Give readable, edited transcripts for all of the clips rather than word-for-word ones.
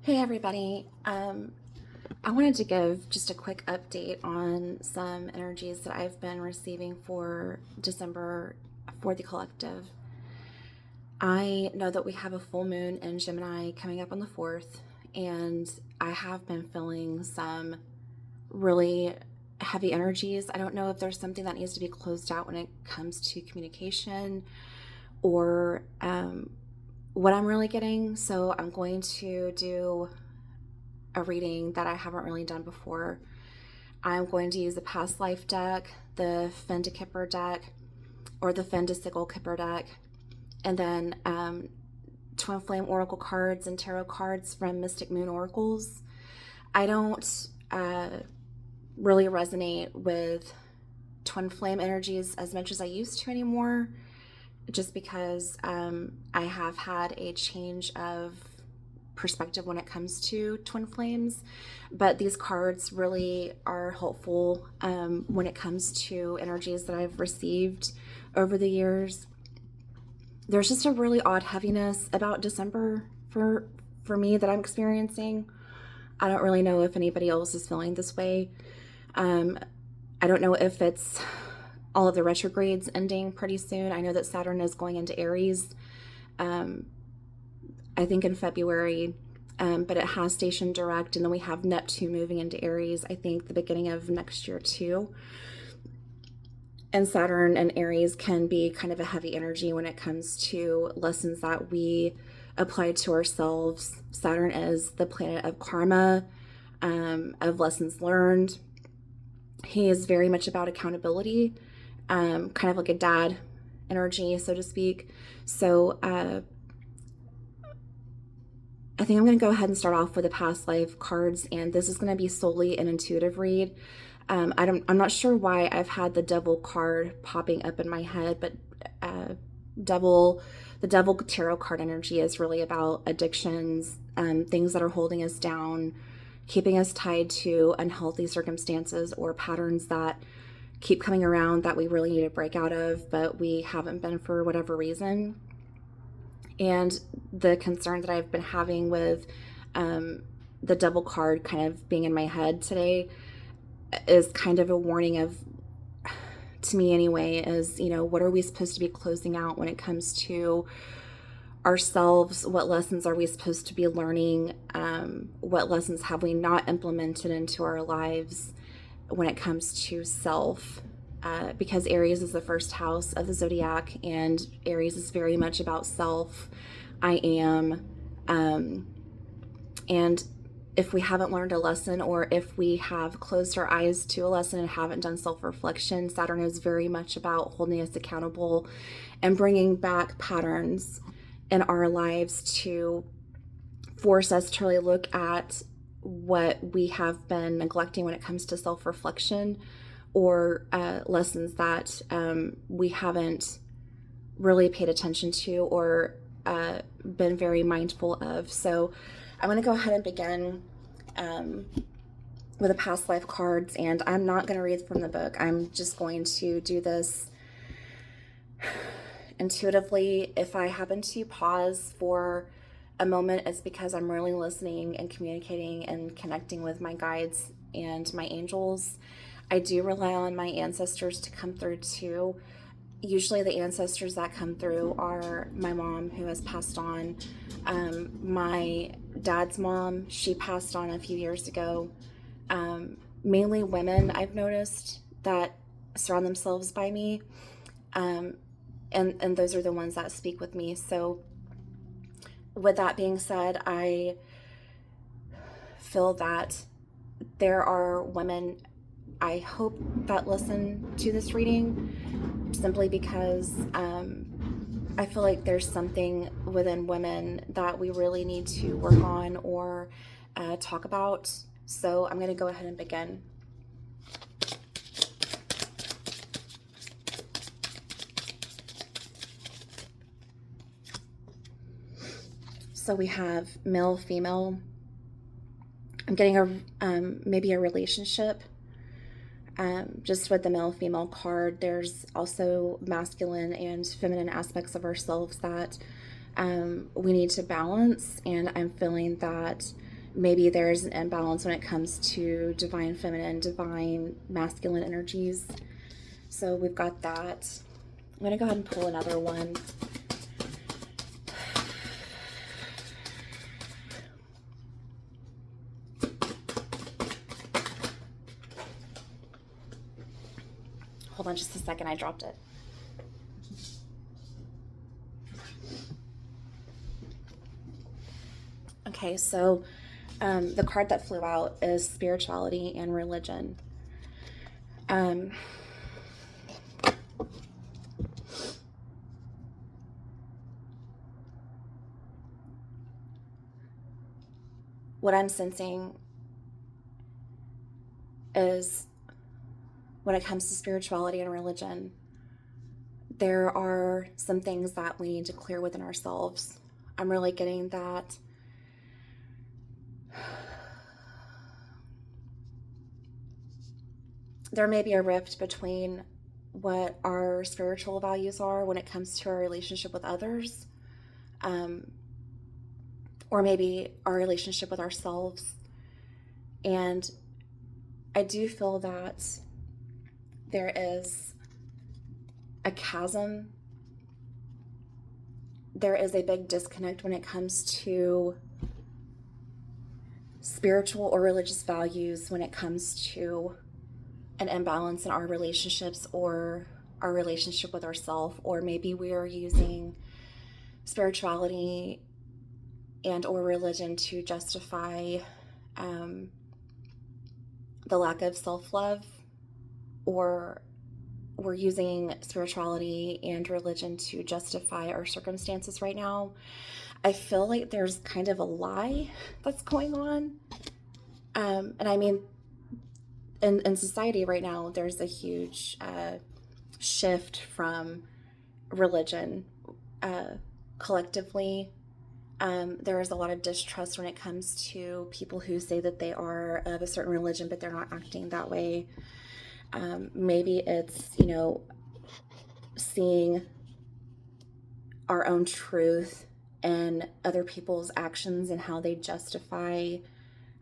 Hey everybody. I wanted to give just a quick update on some energies that I've been receiving for December for the collective. I know that we have a full moon in Gemini coming up on the 4th, and I have been feeling some really heavy energies. I don't know if there's something that needs to be closed out when it comes to communication or what I'm really getting. So I'm going to do a reading that I haven't really done before. I'm going to use the past life deck, the Fendikipper deck, or the Fendisicle Kipper deck, and then Twin Flame Oracle cards and tarot cards from Mystic Moon Oracles. I don't really resonate with Twin Flame energies as much as I used to anymore, just because I have had a change of perspective when it comes to twin flames, but these cards really are helpful when it comes to energies that I've received over the years. There's just a really odd heaviness about December for me that I'm experiencing. I don't really know if anybody else is feeling this way. I don't know if it's all of the retrogrades ending pretty soon. I know that Saturn is going into Aries, I think in February, but it has station direct, and then we have Neptune moving into Aries, I think the beginning of next year too. And Saturn and Aries can be kind of a heavy energy when it comes to lessons that we apply to ourselves. Saturn is the planet of karma, of lessons learned. He is very much about accountability, kind of like a dad energy, so to speak. So I think I'm going to go ahead and start off with the past life cards, and this is going to be solely an intuitive read. I'm not sure why I've had the devil card popping up in my head, but the devil tarot card energy is really about addictions, things that are holding us down, keeping us tied to unhealthy circumstances or patterns that keep coming around that we really need to break out of, but we haven't been for whatever reason. And the concern that I've been having with the devil card kind of being in my head today is kind of a warning of, to me anyway, is, what are we supposed to be closing out when it comes to ourselves? What lessons are we supposed to be learning? What lessons have we not implemented into our lives when it comes to self? Because Aries is the first house of the zodiac, and Aries is very much about self. I am. And if we haven't learned a lesson, or if we have closed our eyes to a lesson and haven't done self-reflection, Saturn is very much about holding us accountable and bringing back patterns in our lives to force us to really look at what we have been neglecting when it comes to self-reflection, or lessons that we haven't really paid attention to or been very mindful of. So I'm going to go ahead and begin with the past life cards, and I'm not going to read from the book. I'm just going to do this intuitively. If I happen to pause for a moment, it's because I'm really listening and communicating and connecting with my guides and my angels. I do rely on my ancestors to come through too. Usually the ancestors that come through are my mom, who has passed on. My dad's mom, she passed on a few years ago. Mainly women, I've noticed, that surround themselves by me. And those are the ones that speak with me. So with that being said, I feel that there are women, I hope, that listen to this reading, simply because I feel like there's something within women that we really need to work on or talk about. So I'm going to go ahead and begin. So we have male, female. I'm getting maybe a relationship. Just with the male-female card, there's also masculine and feminine aspects of ourselves that we need to balance, and I'm feeling that maybe there's an imbalance when it comes to divine feminine, divine masculine energies. So we've got that. I'm going to go ahead and pull another one. Hold on just a second, I dropped it. Okay, so the card that flew out is spirituality and religion. What I'm sensing is when it comes to spirituality and religion, there are some things that we need to clear within ourselves. I'm really getting that there may be a rift between what our spiritual values are when it comes to our relationship with others, or maybe our relationship with ourselves. And I do feel that there is a chasm. There is a big disconnect when it comes to spiritual or religious values, when it comes to an imbalance in our relationships or our relationship with ourselves, or maybe we are using spirituality and or religion to justify the lack of self-love, or we're using spirituality and religion to justify our circumstances right now. I feel like there's kind of a lie that's going on. And I mean, in society right now, there's a huge shift from religion collectively. There is a lot of distrust when it comes to people who say that they are of a certain religion, but they're not acting that way. Maybe it's, seeing our own truth and other people's actions and how they justify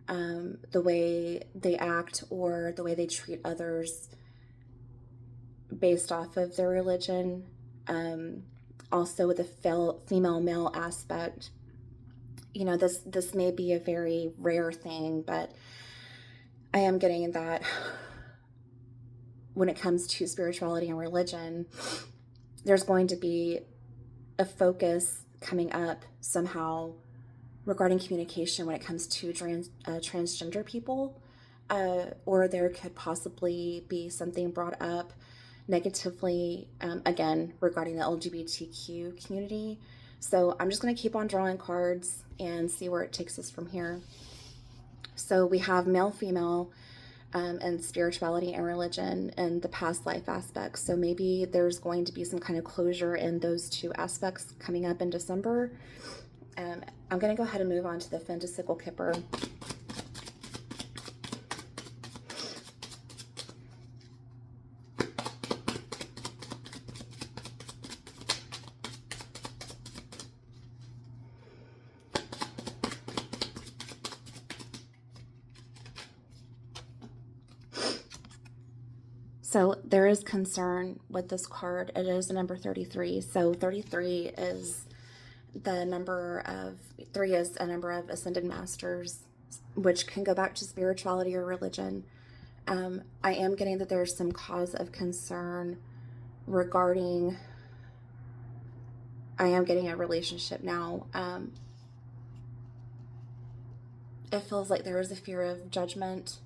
the way they act or the way they treat others based off of their religion. Also with the female-male aspect, this may be a very rare thing, but I am getting that when it comes to spirituality and religion, there's going to be a focus coming up somehow regarding communication when it comes to transgender people, or there could possibly be something brought up negatively, again, regarding the LGBTQ community. So I'm just going to keep on drawing cards and see where it takes us from here. So we have male, female, and spirituality and religion and the past life aspects. So maybe there's going to be some kind of closure in those two aspects coming up in December. I'm going to go ahead and move on to the Fendicicle Kipper. So there is concern with this card. It is the number 33. So 33 is the number of, 3 is a number of ascended masters, which can go back to spirituality or religion. I am getting that there's some cause of concern regarding, I am getting a relationship now. It feels like there is a fear of judgment.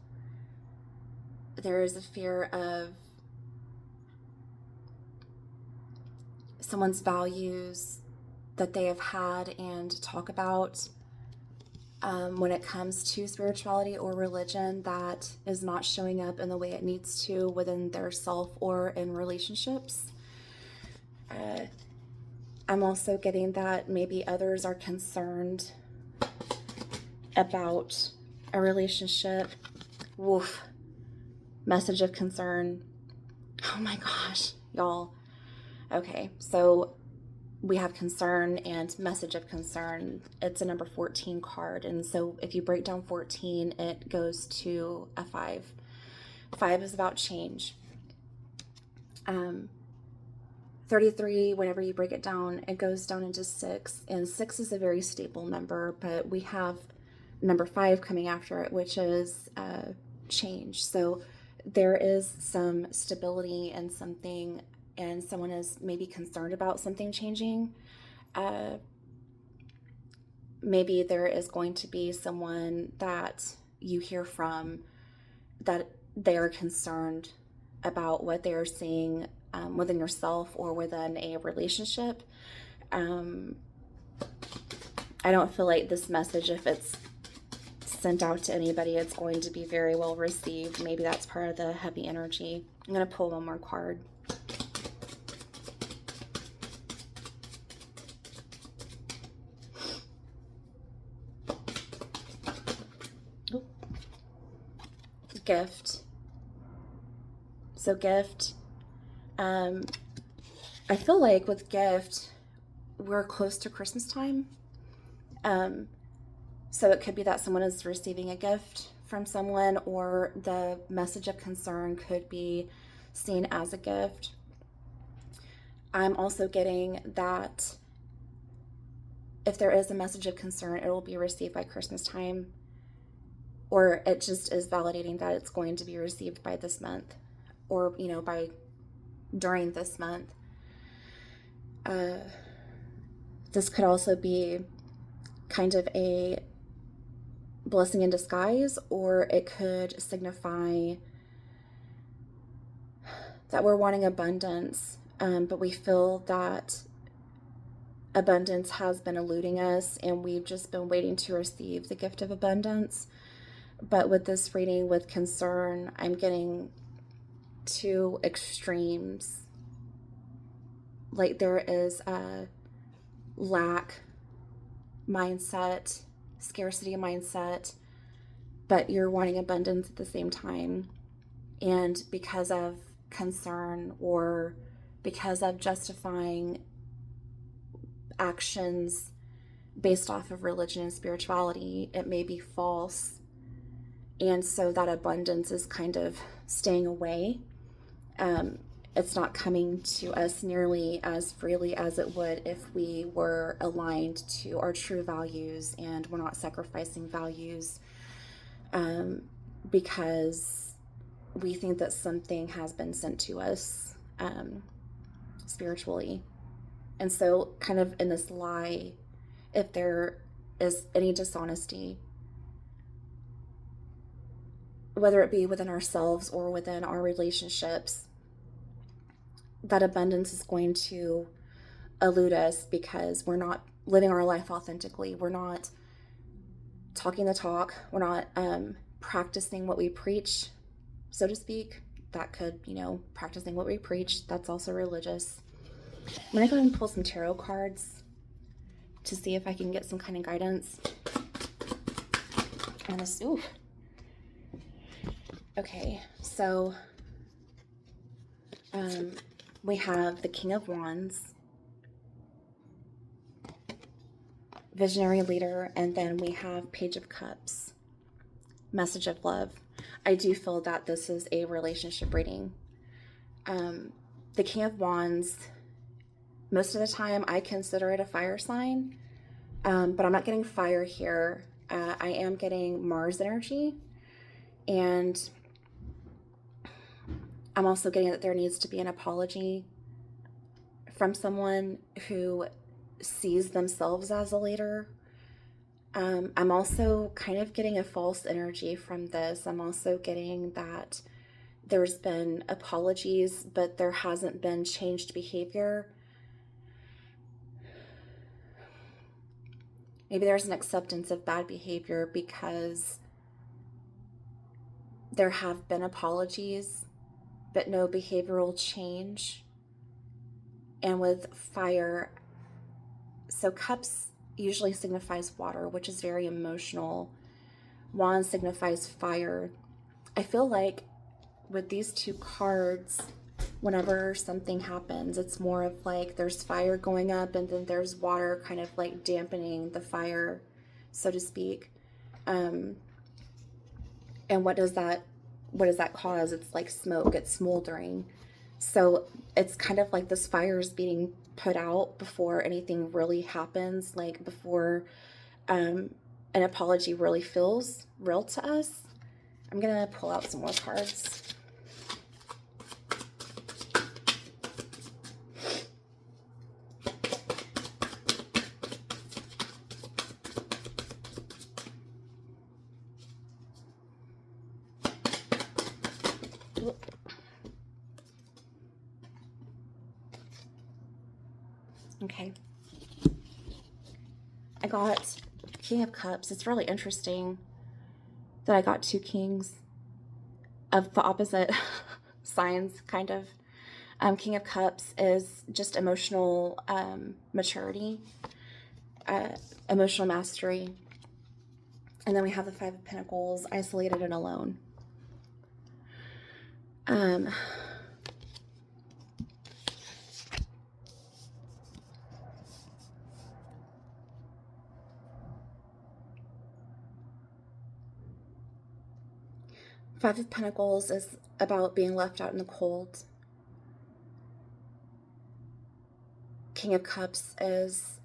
There is a fear of someone's values that they have had and talk about when it comes to spirituality or religion that is not showing up in the way it needs to within their self or in relationships. I'm also getting that maybe others are concerned about a relationship. Woof. Message of concern. Oh my gosh, y'all. Okay, so we have concern and message of concern. It's a number 14 card. And so if you break down 14, it goes to a 5. 5 is about change. 33, whenever you break it down, it goes down into 6. And 6 is a very stable number, but we have number 5 coming after it, which is change. So there is some stability in something, and someone is maybe concerned about something changing. Maybe there is going to be someone that you hear from that they are concerned about what they are seeing within yourself or within a relationship. I don't feel like this message, if it's sent out to anybody, it's going to be very well received. Maybe that's part of the heavy energy. I'm going to pull one more card. Gift. So gift, I feel like with gift, we're close to Christmas time. So it could be that someone is receiving a gift from someone, or the message of concern could be seen as a gift. I'm also getting that if there is a message of concern, it will be received by Christmas time, or it just is validating that it's going to be received by this month, or, you know, by during this month. This could also be kind of a blessing in disguise, or it could signify that we're wanting abundance, but we feel that abundance has been eluding us, and we've just been waiting to receive the gift of abundance. But with this reading with concern, I'm getting two extremes. Like there is a lack mindset, scarcity mindset, but you're wanting abundance at the same time. And because of concern, or because of justifying actions based off of religion and spirituality, it may be false. And so that abundance is kind of staying away. It's not coming to us nearly as freely as it would if we were aligned to our true values, and we're not sacrificing values because we think that something has been sent to us spiritually. And so kind of in this lie, if there is any dishonesty, whether it be within ourselves or within our relationships, that abundance is going to elude us because we're not living our life authentically. We're not talking the talk. We're not practicing what we preach, so to speak. That could, practicing what we preach, that's also religious. I'm going to go ahead and pull some tarot cards to see if I can get some kind of guidance on this. Ooh. Okay, so we have the King of Wands, Visionary Leader, and then we have Page of Cups, Message of Love. I do feel that this is a relationship reading. The King of Wands, most of the time I consider it a fire sign, but I'm not getting fire here. I am getting Mars energy, and I'm also getting that there needs to be an apology from someone who sees themselves as a leader. I'm also kind of getting a false energy from this. I'm also getting that there's been apologies, but there hasn't been changed behavior. Maybe there's an acceptance of bad behavior because there have been apologies, but no behavioral change. And with fire, so cups usually signifies water, which is very emotional. Wand signifies fire. I feel like with these two cards, whenever something happens. It's more of like there's fire going up and then there's water kind of like dampening the fire, so to speak. And what does that cause? It's like smoke, it's smoldering. So it's kind of like this fire is being put out before anything really happens, like before an apology really feels real to us. I'm gonna pull out some more cards. Okay. I got King of Cups. It's really interesting that I got two kings of the opposite signs, kind of. King of Cups is just emotional maturity, emotional mastery. And then we have the Five of Pentacles, isolated and alone. Five of Pentacles is about being left out in the cold. King of Cups is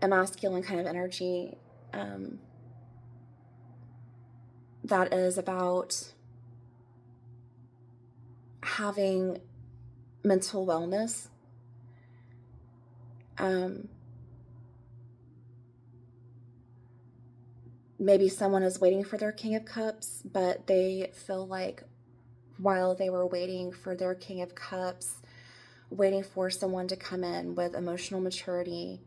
a masculine kind of energy that is about having mental wellness. Maybe someone is waiting for their King of Cups, but they feel like while they were waiting for their King of Cups, waiting for someone to come in with emotional maturity,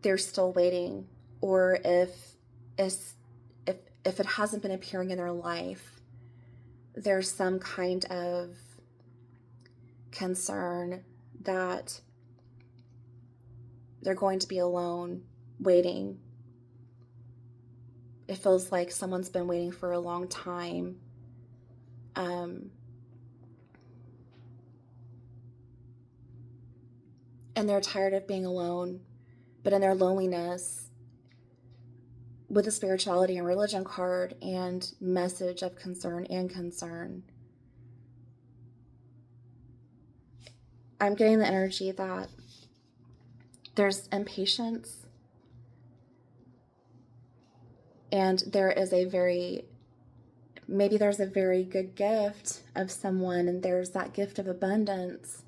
they're still waiting. Or if it hasn't been appearing in their life, there's some kind of concern that they're going to be alone waiting. It feels like someone's been waiting for a long time. And they're tired of being alone, but in their loneliness, with the spirituality and religion card and message of concern and concern, I'm getting the energy that there's impatience, and there's a very good gift of someone, and there's that gift of abundance,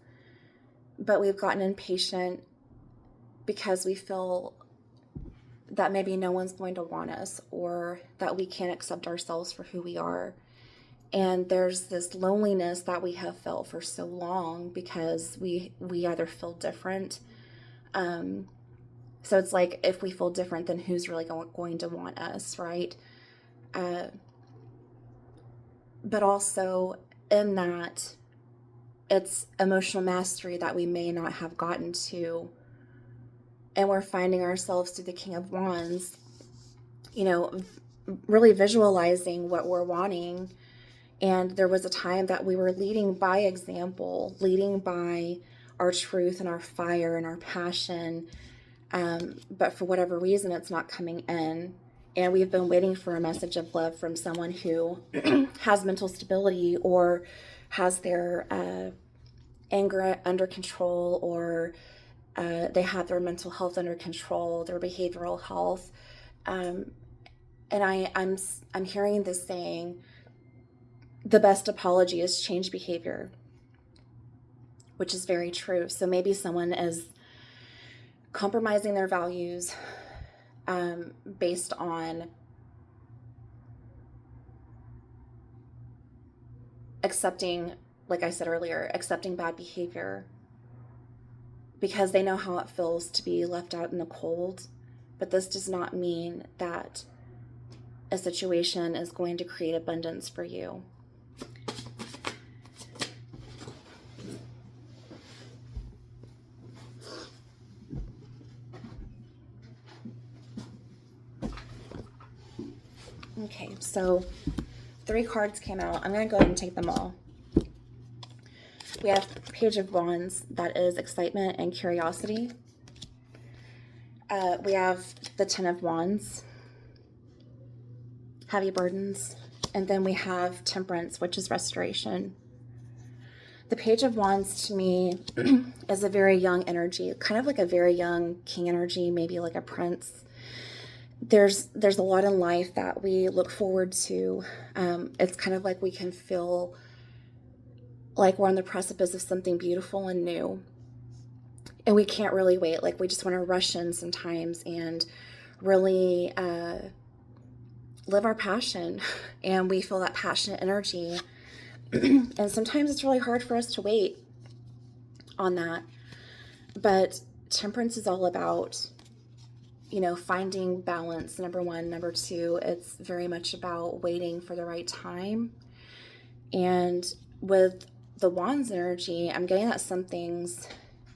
but we've gotten impatient because we feel that maybe no one's going to want us, or that we can't accept ourselves for who we are. And there's this loneliness that we have felt for so long because we either feel different. So it's like, if we feel different, then who's really going to want us, right? But also in that, it's emotional mastery that we may not have gotten to. And we're finding ourselves through the King of Wands, really visualizing what we're wanting. And there was a time that we were leading by example, leading by our truth and our fire and our passion. But for whatever reason, it's not coming in. And we've been waiting for a message of love from someone who has mental stability, or has their anger under control, or they have their mental health under control, their behavioral health. And I'm hearing this saying, the best apology is change behavior, which is very true. So maybe someone is compromising their values based on accepting, like I said earlier, accepting bad behavior because they know how it feels to be left out in the cold. But this does not mean that a situation is going to create abundance for you. Okay, so 3 cards came out. I'm going to go ahead and take them all. We have Page of Wands, that is excitement and curiosity. We have the 10 of Wands, heavy burdens. And then we have Temperance, which is restoration. The Page of Wands to me is a very young energy, kind of like a very young king energy, maybe like a prince. There's a lot in life that we look forward to. It's kind of like we can feel like we're on the precipice of something beautiful and new. And we can't really wait. Like we just want to rush in sometimes and really live our passion. And we feel that passionate energy. And sometimes it's really hard for us to wait on that. But Temperance is all about, you know, finding balance, number one. Number two, it's very much about waiting for the right time. And with the Wands energy, I'm getting that some things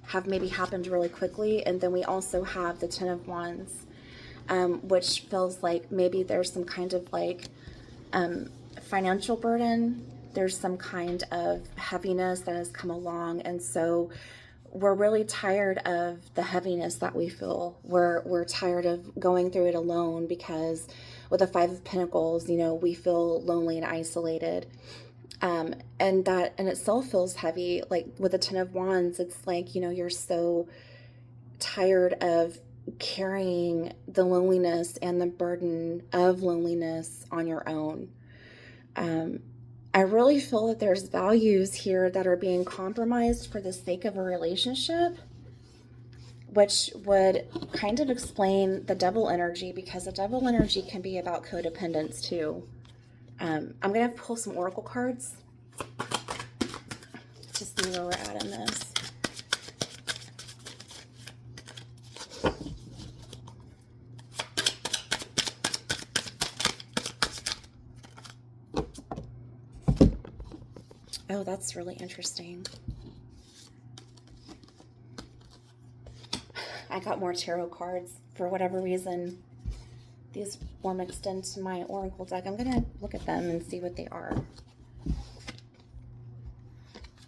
have maybe happened really quickly. And then we also have the 10 of Wands, which feels like maybe there's some kind of like financial burden. There's some kind of heaviness that has come along. And so we're really tired of the heaviness that we feel. We're tired of going through it alone, because with the 5 of Pentacles, you know, we feel lonely and isolated. And that in itself feels heavy. Like with the 10 of Wands, it's like, you know, you're so tired of carrying the loneliness and the burden of loneliness on your own. I really feel that there's values here that are being compromised for the sake of a relationship, which would kind of explain the Devil energy, because the Devil energy can be about codependence too. I'm going to pull some oracle cards to see where we're at in this. Oh, that's really interesting. I got more tarot cards for whatever reason. These were mixed into my oracle deck. I'm going to look at them and see what they are.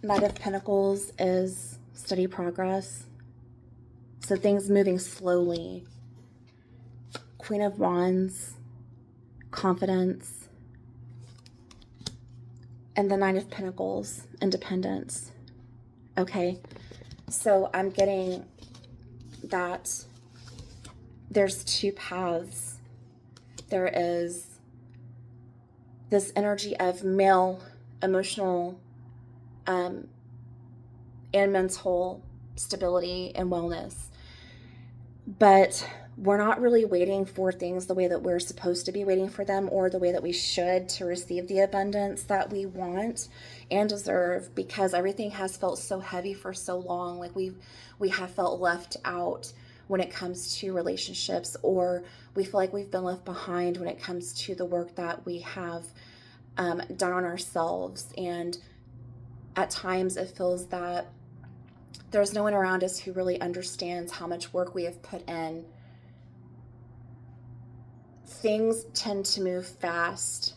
Knight of Pentacles is steady progress. So things moving slowly. Queen of Wands, confidence. And the Knight of Pentacles, independence. Okay, so I'm getting that there's 2 paths. There is this energy of male emotional and mental stability and wellness. But we're not really waiting for things the way that we're supposed to be waiting for them, or the way that we should, to receive the abundance that we want and deserve, because everything has felt so heavy for so long. Like we have felt left out when it comes to relationships, or we feel like we've been left behind when it comes to the work that we have done on ourselves. And at times it feels that there's no one around us who really understands how much work we have put in. Things tend to move fast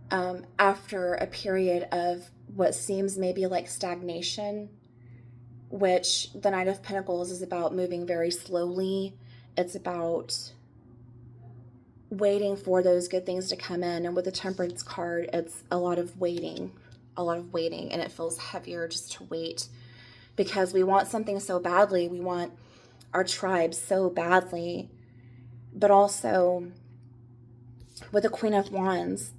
after a period of what seems maybe like stagnation, which the Knight of Pentacles is about moving very slowly. It's about waiting for those good things to come in. And with the Temperance card, it's a lot of waiting, and it feels heavier just to wait, because we want something so badly. We want our tribe so badly. But also with the Queen of Wands,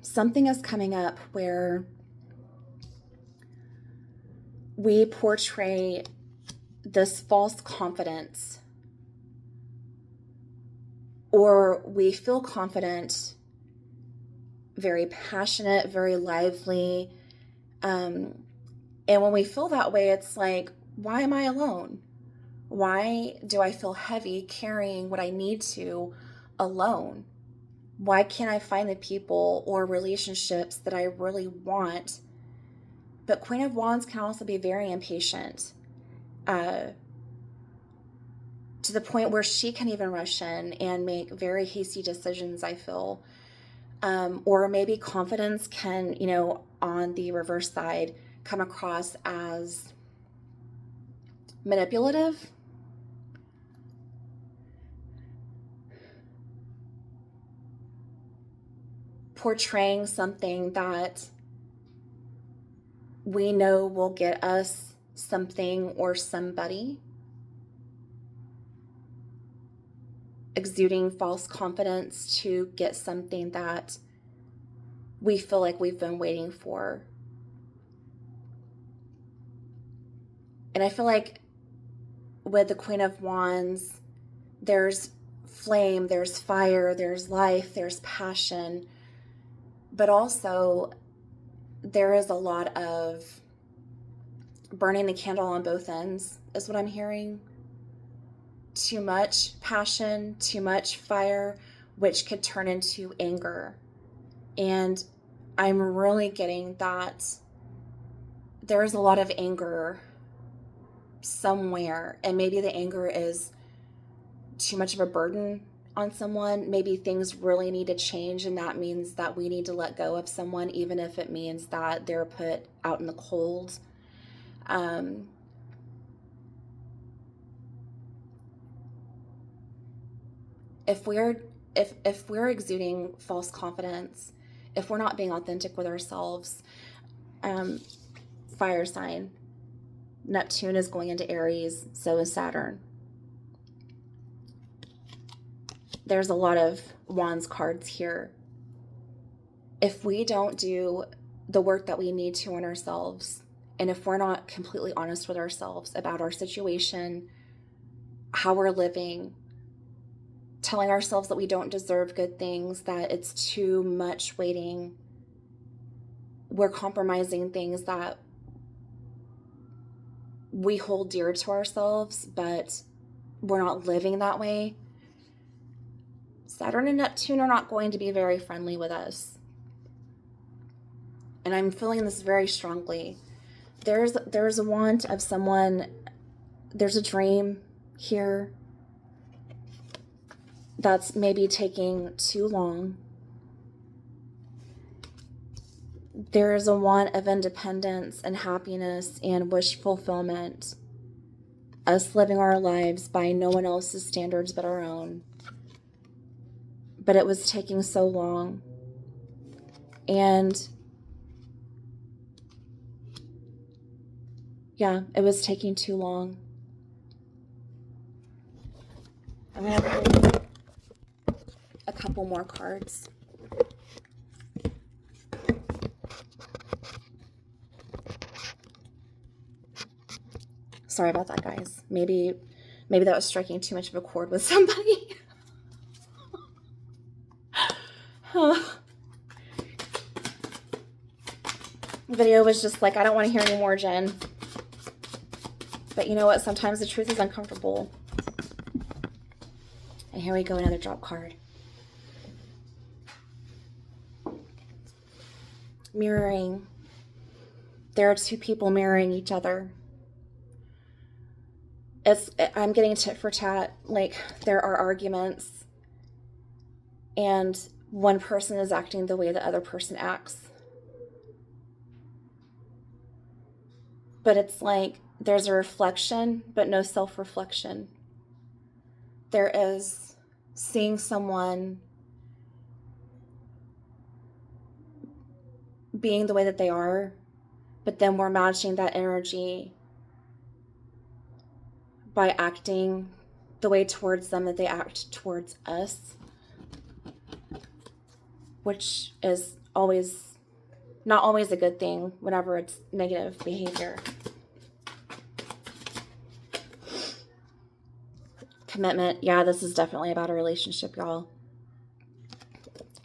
something is coming up where we portray this false confidence, or we feel confident, very passionate, very lively. And when we feel that way, it's like, why am I alone? Why do I feel heavy carrying what I need to alone? Why can't I find the people or relationships that I really want? But Queen of Wands can also be very impatient. to the point where she can even rush in and make very hasty decisions, I feel. Or maybe confidence can, on the reverse side, come across as manipulative. Portraying something that we know will get us something or somebody. Exuding false confidence to get something that we feel like we've been waiting for. And I feel like with the Queen of Wands, there's flame, there's fire, there's life, there's passion, but also there is a lot of burning the candle on both ends, is what I'm hearing. Too much passion, too much fire, which could turn into anger. And I'm really getting that there is a lot of anger somewhere, and maybe the anger is too much of a burden on someone. Maybe things really need to change, and that means that we need to let go of someone, even if it means that they're put out in the cold. If we're exuding false confidence, if we're not being authentic with ourselves, fire sign, Neptune is going into Aries, so is Saturn. There's a lot of Wands cards here. If we don't do the work that we need to on ourselves, and if we're not completely honest with ourselves about our situation, how we're living, telling ourselves that we don't deserve good things, that it's too much waiting, we're compromising things that we hold dear to ourselves, but we're not living that way. Saturn and Neptune are not going to be very friendly with us. And I'm feeling this very strongly. There's a want of someone, there's a dream here that's maybe taking too long. There is a want of independence and happiness and wish fulfillment. Us living our lives by no one else's standards but our own. But it was taking so long. And yeah, it was taking too long. I'm going to pull a couple more cards. Sorry about that, guys. Maybe that was striking too much of a chord with somebody. The video was just like, I don't want to hear any more, Jen. But you know what? Sometimes the truth is uncomfortable. And here we go, another drop card. Mirroring. There are two people mirroring each other. I'm getting tit for tat. Like, there are arguments, and one person is acting the way the other person acts. But it's like there's a reflection, but no self-reflection. There is seeing someone being the way that they are, but then we're matching that energy by acting the way towards them that they act towards us, which is not always a good thing whenever it's negative behavior. Commitment. Yeah, this is definitely about a relationship, y'all.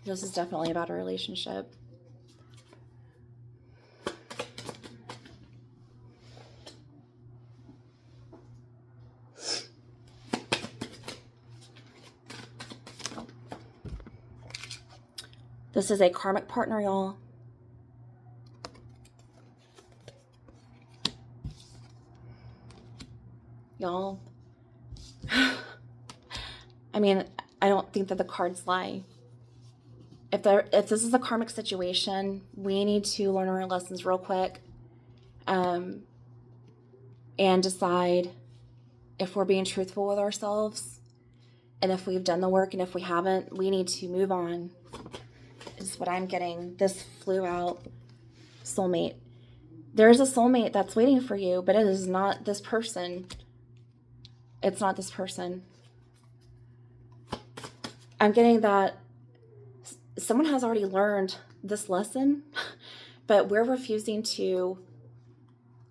This is definitely about a relationship. This is a karmic partner, y'all. Y'all, I mean, I don't think that the cards lie. If this is a karmic situation, we need to learn our lessons real quick, and decide if we're being truthful with ourselves, and if we've done the work, and if we haven't, we need to move on, is what I'm getting. This flew out. Soulmate. There's a soulmate that's waiting for you, but it is not this person. It's not this person. I'm getting that someone has already learned this lesson, but we're refusing to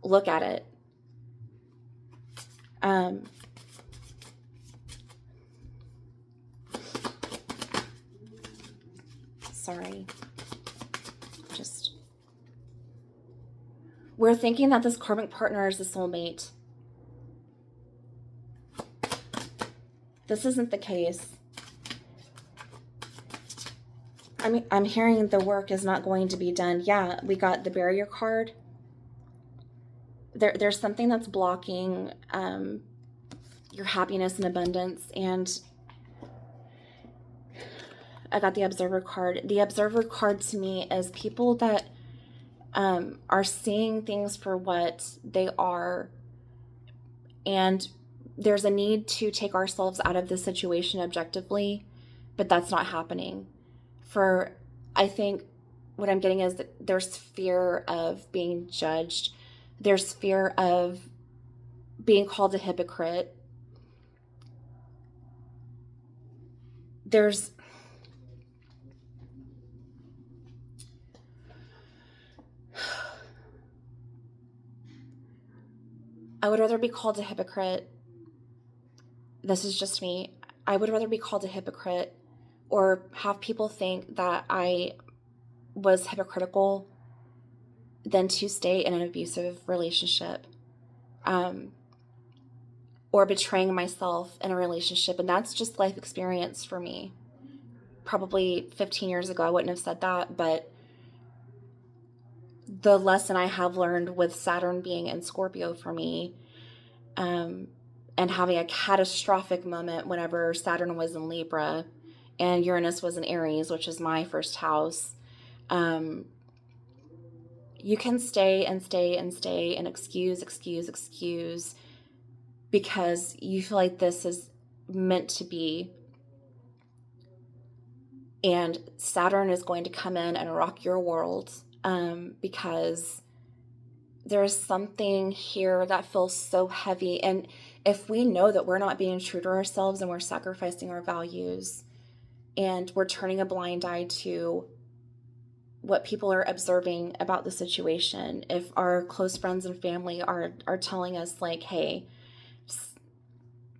look at it. Sorry. We're thinking that this karmic partner is a soulmate. This isn't the case. I mean, I'm hearing the work is not going to be done. Yeah, we got the barrier card. There's something that's blocking your happiness and abundance. And I got the observer card. The observer card to me is people that are seeing things for what they are. And there's a need to take ourselves out of the situation objectively, but that's not happening. I think what I'm getting is that there's fear of being judged. There's fear of being called a hypocrite. I would rather be called a hypocrite. This is just me. I would rather be called a hypocrite or have people think that I was hypocritical than to stay in an abusive relationship, or betraying myself in a relationship. And that's just life experience for me. Probably 15 years ago, I wouldn't have said that, but the lesson I have learned with Saturn being in Scorpio for me, and having a catastrophic moment whenever Saturn was in Libra and Uranus was in Aries, which is my first house. You can stay and stay and stay and excuse because you feel like this is meant to be. And Saturn is going to come in and rock your world, because there's something here that feels so heavy. And if we know that we're not being true to ourselves and we're sacrificing our values and we're turning a blind eye to what people are observing about the situation, if our close friends and family are telling us like, hey,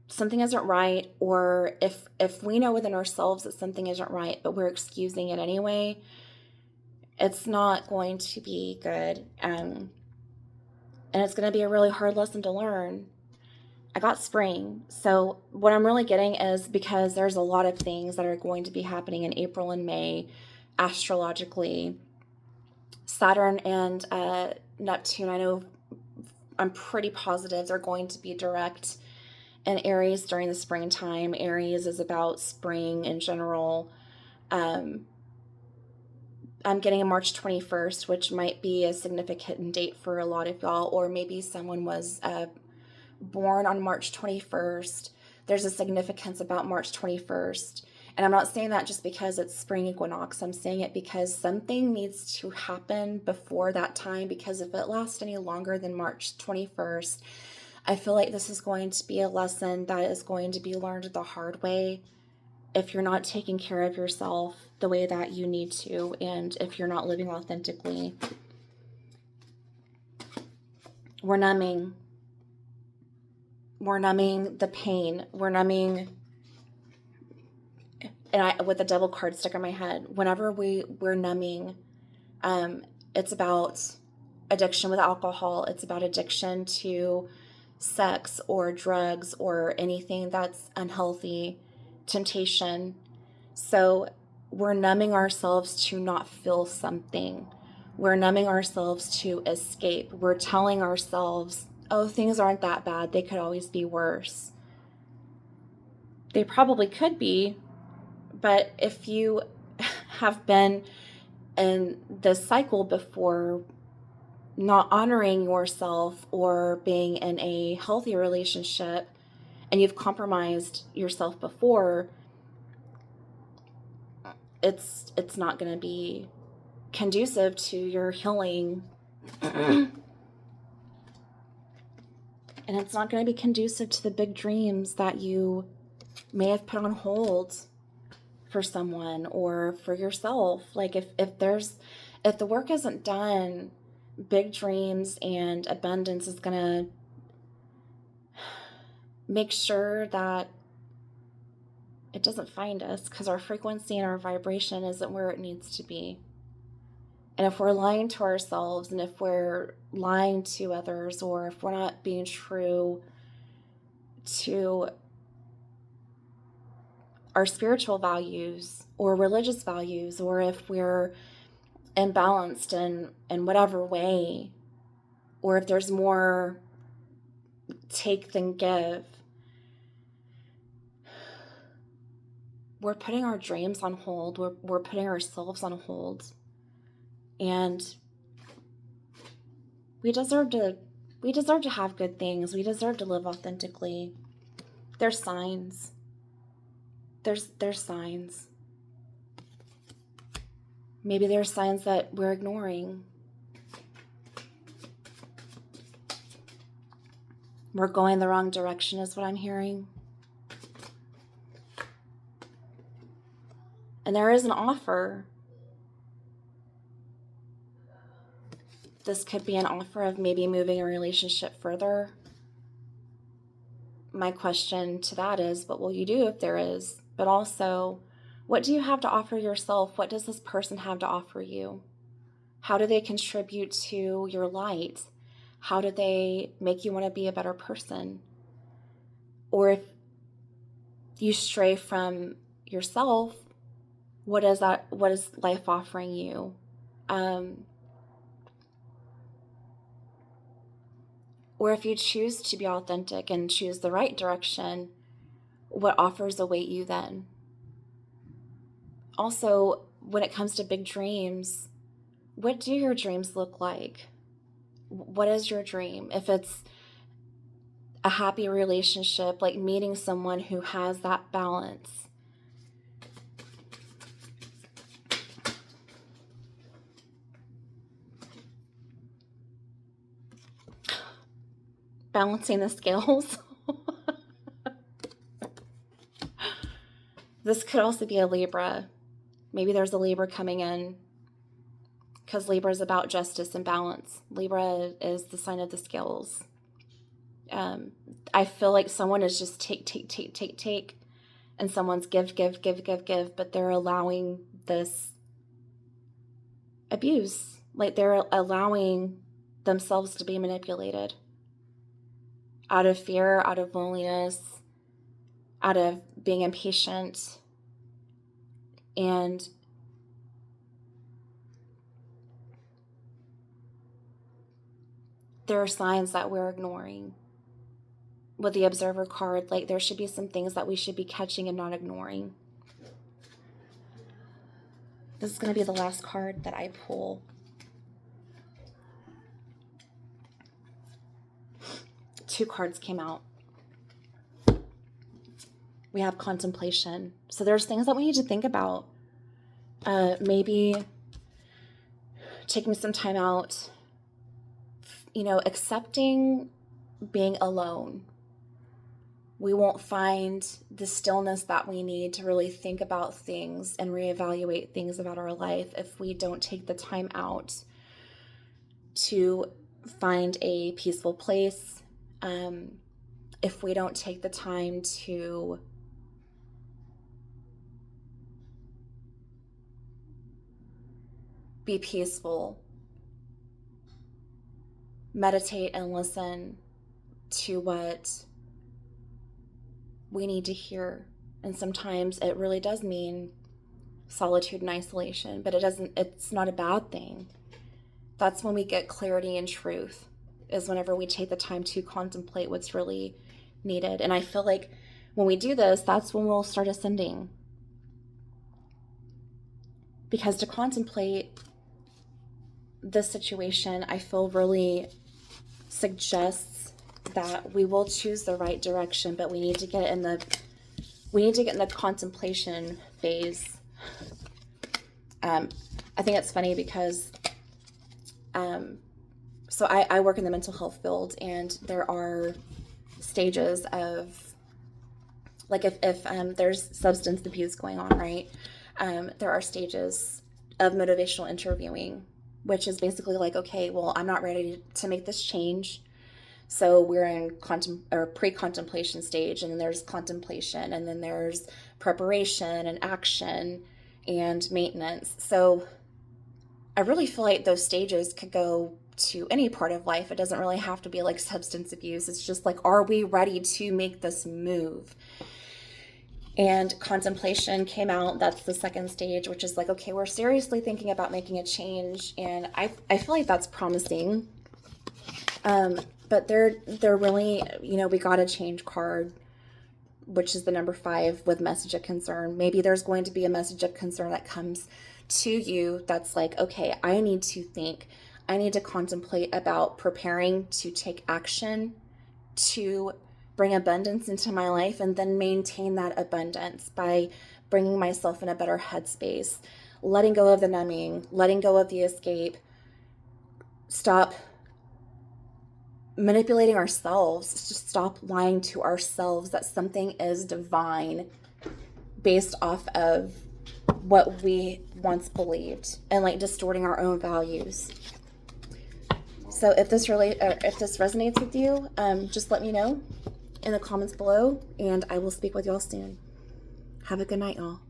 something isn't right, or if we know within ourselves that something isn't right, but we're excusing it anyway, it's not going to be good. And it's going to be a really hard lesson to learn. I got spring. So what I'm really getting is, because there's a lot of things that are going to be happening in April and May, astrologically, Saturn and Neptune, I'm pretty positive they're going to be direct in Aries during the springtime. Aries is about spring in general. I'm getting a March 21st, which might be a significant date for a lot of y'all, or maybe someone was born on March 21st. There's a significance about March 21st. And I'm not saying that just because it's spring equinox. I'm saying it because something needs to happen before that time, because if it lasts any longer than March 21st, I feel like this is going to be a lesson that is going to be learned the hard way if you're not taking care of yourself the way that you need to, and if you're not living authentically. We're numbing the pain. We're numbing, and with the devil card stuck in my head, whenever we're numbing, it's about addiction with alcohol. It's about addiction to sex or drugs or anything that's unhealthy, temptation. So we're numbing ourselves to not feel something. We're numbing ourselves to escape. We're telling ourselves, oh, things aren't that bad. They could always be worse. They probably could be, but if you have been in this cycle before, not honoring yourself or being in a healthy relationship, and you've compromised yourself before, it's not going to be conducive to your healing. And it's not going to be conducive to the big dreams that you may have put on hold for someone or for yourself. Like if the work isn't done, big dreams and abundance is going to make sure that it doesn't find us, because our frequency and our vibration isn't where it needs to be. And if we're lying to ourselves, and if we're lying to others, or if we're not being true to our spiritual values or religious values, or if we're imbalanced in whatever way, or if there's more take than give, we're putting our dreams on hold. We're putting ourselves on hold. And we deserve to have good things. We deserve to live authentically. There's signs. There's signs. Maybe there's signs that we're ignoring. We're going the wrong direction is what I'm hearing. And there is an offer. This could be an offer of maybe moving a relationship further. My question to that is, what will you do if there is? But also, what do you have to offer yourself? What does this person have to offer you? How do they contribute to your light? How do they make you want to be a better person? Or if you stray from yourself, what is life offering you? Or if you choose to be authentic and choose the right direction, what offers await you then? Also, when it comes to big dreams, what do your dreams look like? What is your dream? If it's a happy relationship, like meeting someone who has that balance, balancing the scales. This could also be a Libra. Maybe there's a Libra coming in, because Libra is about justice and balance. Libra is the sign of the scales. I feel like someone is just take, and someone's give, but they're allowing this abuse. Like they're allowing themselves to be manipulated out of fear, out of loneliness, out of being impatient. And there are signs that we're ignoring. With the Observer card, like there should be some things that we should be catching and not ignoring. This is going to be the last card that I pull. Two cards came out. We have contemplation. So there's things that we need to think about. Maybe taking some time out, accepting being alone. We won't find the stillness that we need to really think about things and reevaluate things about our life if we don't take the time out to find a peaceful place. If we don't take the time to be peaceful, meditate and listen to what we need to hear. And sometimes it really does mean solitude and isolation, but it's not a bad thing. That's when we get clarity and truth, is whenever we take the time to contemplate what's really needed. And I feel like when we do this, that's when we'll start ascending. Because to contemplate this situation, I feel really suggests that we will choose the right direction, but we need to get in the contemplation phase. I think it's funny because so I work in the mental health field, and there are stages of, like, if there's substance abuse going on, right? There are stages of motivational interviewing, which is basically like, okay, well, I'm not ready to make this change. So we're in pre-contemplation stage, and then there's contemplation, and then there's preparation and action and maintenance. So I really feel like those stages could go to any part of life. It doesn't really have to be like substance abuse. It's just like, are we ready to make this move? And contemplation came out. That's the second stage, which is like, okay, we're seriously thinking about making a change. And I feel like that's promising. But they're really, we got a change card, which is the number 5 with message of concern. Maybe there's going to be a message of concern that comes to you that's like, okay, I need to think, I need to contemplate about preparing to take action to bring abundance into my life, and then maintain that abundance by bringing myself in a better headspace, letting go of the numbing, letting go of the escape, stop manipulating ourselves, just stop lying to ourselves that something is divine based off of what we once believed, and like distorting our own values. So if this resonates with you, just let me know in the comments below, and I will speak with y'all soon. Have a good night, y'all.